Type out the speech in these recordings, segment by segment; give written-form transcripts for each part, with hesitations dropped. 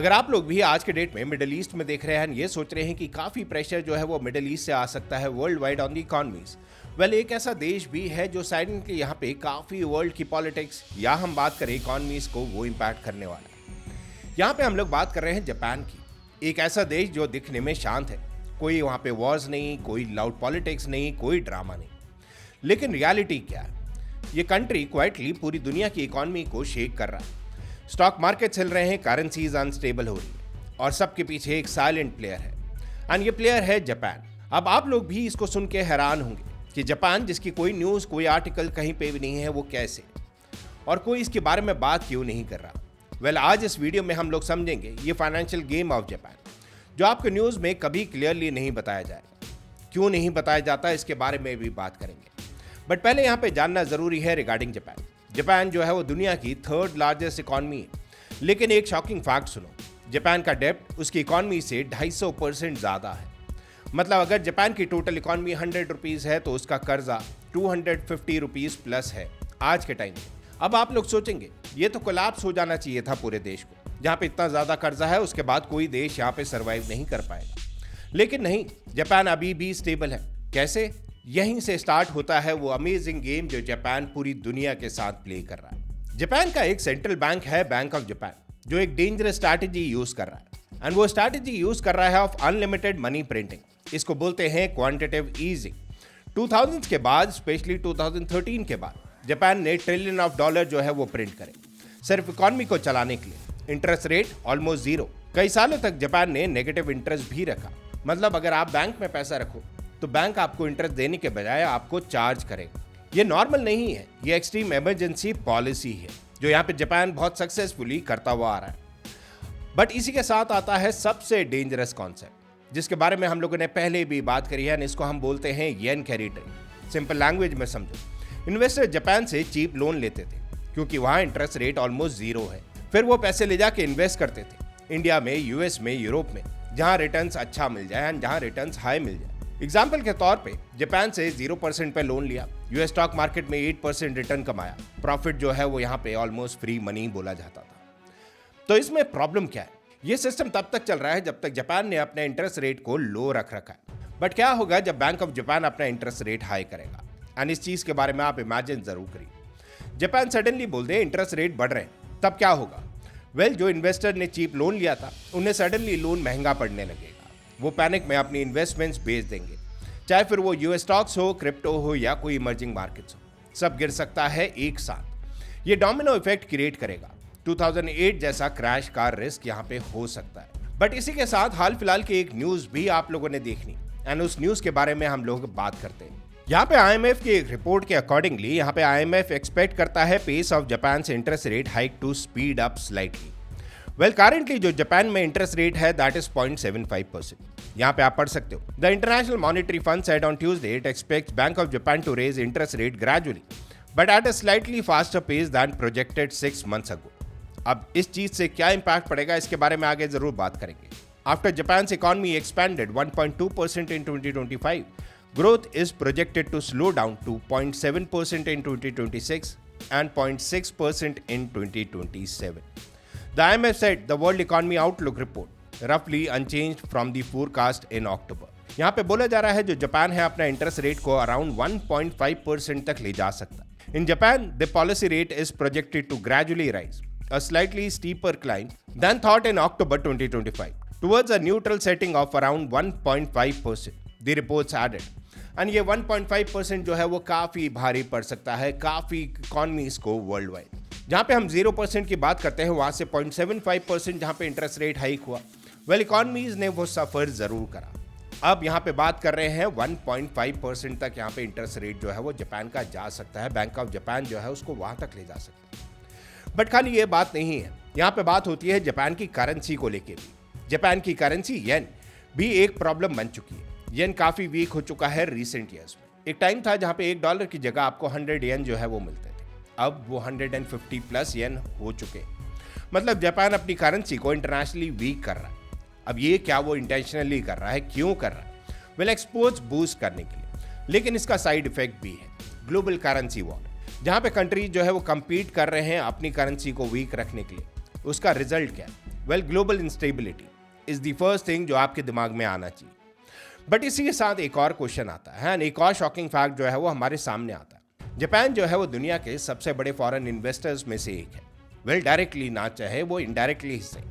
अगर आप लोग भी आज के डेट में मिडिल ईस्ट में देख रहे हैं, ये सोच रहे हैं कि काफी प्रेशर जो है वो मिडिल ईस्ट से आ सकता है world wide on the economies, well एक ऐसा देश भी है जो साइलेंटली यहाँ पे काफी वर्ल्ड की पॉलिटिक्स या हम बात करें इकोनॉमीज को वो इम्पैक्ट करने वाला है। यहाँ पे हम लोग बात कर रहे हैं जापान की। एक ऐसा देश जो दिखने में शांत है, कोई वहाँ पे वॉर्स नहीं, कोई लाउड पॉलिटिक्स नहीं, कोई ड्रामा नहीं। लेकिन रियलिटी क्या है? ये कंट्री क्वाइटली पूरी दुनिया की इकोनॉमी को शेक कर रहा है। स्टॉक मार्केट हिल रहे हैं, करेंसीज अनस्टेबल हो रही है और सबके पीछे एक साइलेंट प्लेयर है एंड ये प्लेयर है जापान। अब आप लोग भी इसको सुन के हैरान होंगे कि जापान जिसकी कोई न्यूज़ कोई आर्टिकल कहीं पे भी नहीं है, वो कैसे और कोई इसके बारे में बात क्यों नहीं कर रहा। वेल आज इस वीडियो में हम लोग समझेंगे ये फाइनेंशियल गेम ऑफ जापान जो आपके न्यूज़ में कभी क्लियरली नहीं बताया जाएगा। क्यों नहीं बताया जाता इसके बारे में भी बात करेंगे, बट पहले यहाँ पे जानना जरूरी है रिगार्डिंग जापान। जापान जो है वो दुनिया की थर्ड लार्जेस्ट इकॉनमी है, लेकिन एक शॉकिंग फैक्ट सुनो, जापान का डेब्ट उसकी इकॉनमी से 250% ज़्यादा है। मतलब अगर जापान की टोटल इकॉनमी 100 रुपीज़ है तो उसका कर्जा 250 रुपीज़ प्लस है आज के टाइम में। अब आप लोग सोचेंगे ये तो कोलैप्स हो जाना चाहिए था पूरे देश को, जहाँ पे इतना ज़्यादा कर्जा है उसके बाद कोई देश यहाँ पे सर्वाइव नहीं कर पाएगा। लेकिन नहीं, जापान अभी भी स्टेबल है। कैसे? यहीं से स्टार्ट होता है वो अमेजिंग गेम जो जापान पूरी दुनिया के साथ प्ले कर रहा है। जापान का एक सेंट्रल बैंक है बैंक ऑफ जापान, जो एक डेंजरस स्ट्रैटेजी यूज कर रहा है एंड वो स्ट्रैटेजी यूज कर रहा है ऑफ अनलिमिटेड मनी प्रिंटिंग। इसको बोलते हैं क्वांटिटेटिव ईजिंग। 2000 के बाद, स्पेशली 2013 के बाद जापान ने ट्रिलियन ऑफ डॉलर जो है वो प्रिंट करे सिर्फ इकॉनमी को चलाने के लिए। Interest rate almost zero. कई सालों तक जापान ने नेगेटिव इंटरेस्ट भी रखा। मतलब अगर आप बैंक में पैसा रखो तो बैंक आपको इंटरेस्ट देने के बजाय आपको चार्ज करेगा। ये नॉर्मल नहीं है, ये एक्सट्रीम इमरजेंसी पॉलिसी है जो यहाँ पे जापान बहुत सक्सेसफुली करता हुआ आ रहा है। बट इसी के साथ आता है सबसे डेंजरस कॉन्सेप्ट जिसके बारे में हम लोगों ने पहले भी बात करी है, इसको हम बोलते हैं येन कैरी ट्रेड। सिंपल लैंग्वेज में समझो, इन्वेस्टर जापान से चीप लोन लेते थे क्योंकि वहाँ इंटरेस्ट रेट ऑलमोस्ट जीरो है। फिर वो पैसे ले जाके इन्वेस्ट करते थे इंडिया में, यूएस में, यूरोप में, जहाँ रिटर्न्स अच्छा मिल जाए एंड जहाँ रिटर्न्स हाई मिल जाए। एग्जाम्पल के तौर पे जापान से 0% पे लोन लिया, यूएस स्टॉक मार्केट में 8% रिटर्न कमाया, प्रॉफिट जो है वो यहाँ पे ऑलमोस्ट फ्री मनी बोला जाता था। तो इसमें प्रॉब्लम क्या है? ये सिस्टम तब तक चल रहा है जब तक जापान ने अपने इंटरेस्ट रेट को लो रख रखा है। बट क्या होगा जब बैंक ऑफ जापान अपना इंटरेस्ट रेट हाई करेगा? एंड इस चीज के बारे में आप इमेजिन जरूर करिए। जापान सडनली बोल दे इंटरेस्ट रेट बढ़ रहे हैं, तब क्या होगा? वेल जो इन्वेस्टर ने चीप लोन लिया था उन्हें सडनली लोन महंगा पड़ने लगेगा। वो पैनिक में अपनी इन्वेस्टमेंट्स बेच देंगे, चाहे फिर वो यूएस स्टॉक्स हो, क्रिप्टो हो या कोई इमर्जिंग मार्केट्स हो, सब गिर सकता है एक साथ। ये डोमिनो इफेक्ट क्रिएट करेगा। 2008 जैसा क्रैश का रिस्क यहाँ पे हो सकता है। बट इसी के साथ हाल फिलहाल की एक न्यूज भी आप लोगों ने देखनी एंड उस न्यूज के बारे में हम लोग बात करते हैं। यहाँ पे आईएमएफ की एक रिपोर्ट के अकॉर्डिंगली यहाँ पे आईएमएफ एक्सपेक्ट करता है पेस ऑफ जापान से interest rate hike to speed up slightly. Well currently जो जापान में इंटरेस्ट रेट है दैट इज 0.75%। यहाँ पे आप पढ़ सकते हो, the International Monetary Fund said on Tuesday it expects Bank of Japan to raise interest rate gradually but at a slightly faster pace than projected 6 months अगो। अब इस चीज से क्या इंपैक्ट पड़ेगा इसके बारे में आगे जरूर बात करेंगे। After Japan's economy expanded 1.2% in 2025, growth is projected to slow down to 0.7% in 2026 and 0.6% in 2027. The IMF said the World Economy Outlook report roughly unchanged from the forecast in October. यहाँ पे बोला जा रहा है जो जापान है अपना interest rate को अराउंड 1.5% तक ले जा सकता है। In Japan the policy rate is projected to gradually rise a slightly steeper climb than thought in October 2025 towards a neutral setting of around 1.5%, the reports added. And ये 1.5% जो है वो काफ़ी भारी पड़ सकता है काफ़ी इकॉनमीज को वर्ल्ड वाइड। जहाँ पे हम 0% की बात करते हैं वहाँ से 0.75% जहाँ पे इंटरेस्ट रेट हाइक हुआ, वेल इकॉनमीज ने वो सफ़र ज़रूर करा। अब यहाँ पे बात कर रहे हैं 1.5% तक यहाँ पे इंटरेस्ट रेट जो है वो जापान का जा सकता है। बैंक ऑफ जापान जो है उसको वहाँ तक ले जा सकता है। बट खाली ये बात नहीं है, यहाँ पे बात होती है जापान की करेंसी को लेके भी। जापान की करेंसी येन भी एक प्रॉब्लम बन चुकी है। येन काफ़ी वीक हो चुका है रिसेंट ईयर्स में। एक टाइम था जहाँ पे $1 की जगह आपको 100 येन जो है वो मिलते थे, अब वो 150 प्लस येन हो चुके। मतलब जापान अपनी करेंसी को इंटरनेशनली वीक कर रहा है। अब ये क्या वो इंटेंशनली कर रहा है? क्यों कर रहा है? वेल एक्सपोर्ट्स बूस्ट करने के लिए, लेकिन इसका साइड इफेक्ट भी है, ग्लोबल करेंसी वॉर, जहाँ पे कंट्रीज जो है वो कम्पीट कर रहे हैं अपनी करेंसी को वीक रखने के लिए। उसका रिजल्ट क्या है? Well global instability is the first thing जो आपके दिमाग में आना चाहिए। बट इसी के साथ एक और क्वेश्चन आता है एंड एक और शॉकिंग फैक्ट जो है वो हमारे सामने आता है। जापान जो है वो दुनिया के सबसे बड़े फॉरेन इन्वेस्टर्स में से एक है। वेल डायरेक्टली ना चाहे वो इनडायरेक्टली हिस्से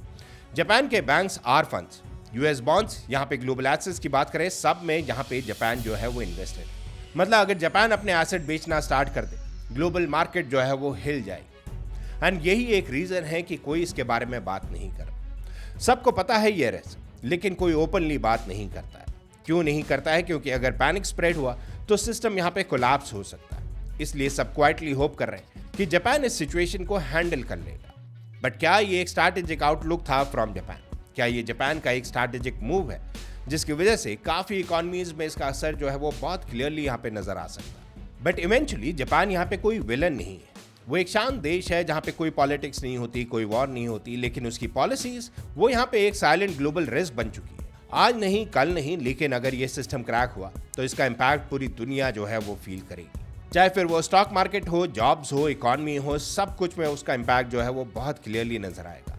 जापान के banks are funds, US bonds, यहाँ पे ग्लोबल एसेट्स की बात करें, सब में यहाँ पे जापान जो है वो इन्वेस्टेड है। मतलब अगर जापान अपने एसेट बेचना स्टार्ट कर दे, ग्लोबल मार्केट जो है वो हिल जाएगी। एंड यही एक रीजन है कि कोई इसके बारे में बात नहीं कर रहा। सबको पता है ये रिस्क, लेकिन कोई ओपनली बात नहीं करता है। क्यों नहीं करता है? क्योंकि अगर पैनिक स्प्रेड हुआ तो सिस्टम यहाँ पे कोलैप्स हो सकता है। इसलिए सब क्वाइटली होप कर रहे हैं कि जापान इस सिचुएशन को हैंडल कर लेगा। बट क्या ये एक स्ट्रैटेजिक आउटलुक था फ्रॉम जापान? क्या ये जापान का एक स्ट्रैटेजिक मूव है जिसकी वजह से काफी इकोनॉमीज में इसका असर जो है वो बहुत क्लियरली यहाँ पे नजर आ सकता है? बट इवेंचुअली जापान यहाँ पे कोई विलन नहीं है। वो एक शांत देश है जहाँ पे कोई पॉलिटिक्स नहीं होती, कोई वॉर नहीं होती, लेकिन उसकी पॉलिसीज वो यहाँ पे एक साइलेंट ग्लोबल रिस्क बन चुकी है। आज नहीं, कल नहीं, लेकिन अगर ये सिस्टम क्रैक हुआ तो इसका इम्पैक्ट पूरी दुनिया जो है वो फील करेगी। चाहे फिर वो स्टॉक मार्केट हो, जॉब्स हो, इकोनॉमी हो, सब कुछ में उसका इम्पैक्ट जो है वो बहुत क्लियरली नजर आएगा।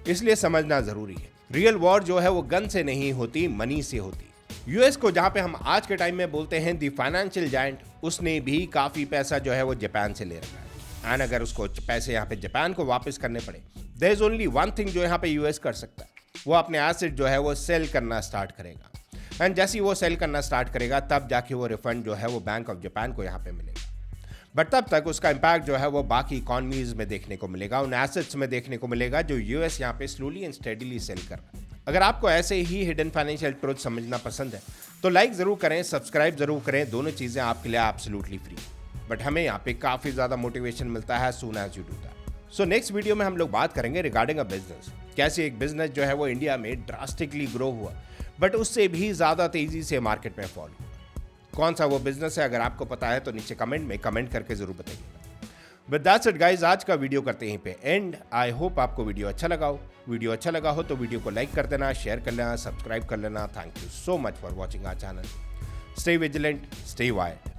इसलिए समझना जरूरी है, रियल वॉर जो है वो गन से नहीं होती, मनी से होती। यूएस को जहां पे हम आज के टाइम में बोलते हैं दी फाइनेंशियल जायंट, उसने भी काफी पैसा जो है वो जापान से ले रखा है। एंड अगर उसको पैसे यहाँ पे जापान को वापस करने पड़े, there is only one thing जो यहाँ पे यूएस कर सकता है, वो अपने एसेट जो है वो सेल करना स्टार्ट करेगा। एंड जैसे ही वो सेल करना स्टार्ट करेगा तब जाके वो रिफंड जो है वो बैंक ऑफ जापान को यहाँ पे मिलेगा। बट तब तक उसका इम्पैक्ट जो है वो बाकी इकोनॉमीज में देखने को मिलेगा, उन एसेट्स में देखने को मिलेगा जो यूएस यहाँ पे स्लोली एंड स्टेडीली सेल कर रहा है। अगर आपको ऐसे ही हिडन फाइनेंशियल ट्रुथ समझना पसंद है तो लाइक जरूर करें, सब्सक्राइब जरूर करें, दोनों चीजें आपके लिए एब्सोल्युटली फ्री। बट हमें यहाँ पे काफी ज्यादा मोटिवेशन मिलता है soon as you do that. So next video में हम लोग बात करेंगे रिगार्डिंग अ बिजनेस, कैसे एक बिजनेस जो है वो इंडिया में ड्रास्टिकली ग्रो हुआ बट उससे भी ज्यादा तेजी से मार्केट में फॉल हुआ। कौन सा वो बिजनेस है? अगर आपको पता है तो नीचे कमेंट में कमेंट करके जरूर बताइएगा। विद दैट्स इट गाइस, आज का वीडियो करते हैं पे एंड। आई होप आपको वीडियो अच्छा लगा हो। वीडियो अच्छा लगा हो तो वीडियो को लाइक कर देना, शेयर कर लेना, सब्सक्राइब कर लेना। Thank you so much for watching our channel. Stay vigilant, stay wired.